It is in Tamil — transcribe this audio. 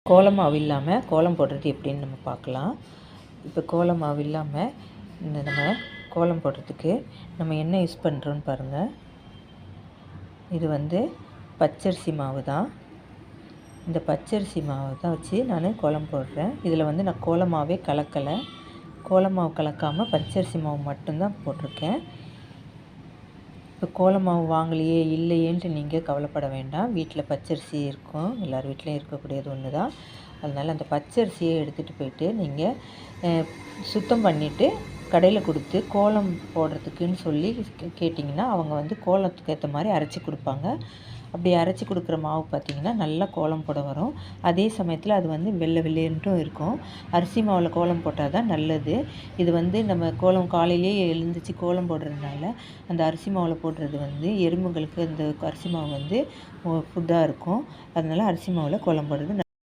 கோலம் மாவு இல்லாமல் கோலம் போடுறது எப்படின்னு நம்ம பார்க்கலாம். இப்போ கோலம் மாவு இல்லாமல் நம்ம கோலம் போடுறதுக்கு நம்ம என்ன யூஸ் பண்ணுறோன்னு பாருங்கள். இது பச்சரிசி மாவு தான். இந்த பச்சரிசி மாவு தான் வச்சு நான் கோலம் போடுறேன். இதில் நான் கோலம் மாவே கலக்கலை. கோலம் மாவு கலக்காமல் பச்சரிசி மாவு மட்டும்தான் போட்டிருக்கேன். இப்போ கோலம் மாவு வாங்கலையே இல்லையேன்ட்டு நீங்கள் கவலைப்பட வேண்டாம். வீட்டில் பச்சரிசி இருக்கும், எல்லார் வீட்லேயும் இருக்கக்கூடியது ஒன்று தான். அதனால் அந்த பச்சரிசியை எடுத்துகிட்டு போயிட்டு நீங்கள் சுத்தம் பண்ணிவிட்டு கடையில் கொடுத்து கோலம் போடுறதுக்குன்னு சொல்லி கேட்டிங்கன்னா அவங்க கோலத்துக்கு ஏற்ற மாதிரி அரைச்சி கொடுப்பாங்க. அப்படி அரைச்சி கொடுக்குற மாவு பார்த்திங்கன்னா நல்லா கோலம் போட வரும். அதே சமயத்தில் அது வெள்ளை வெள்ளையன்ட்டும் இருக்கும். அரிசி மாவில் கோலம் போட்டால் தான் நல்லது. இது நம்ம கோலம் காலையிலேயே எழுந்திரிச்சு கோலம் போடுறதுனால அந்த அரிசி மாவில் போடுறது எறும்புங்களுக்கு அந்த அரிசி மாவு ஃபுட்டாக இருக்கும். அதனால் அரிசி மாவில் கோலம் போடுறது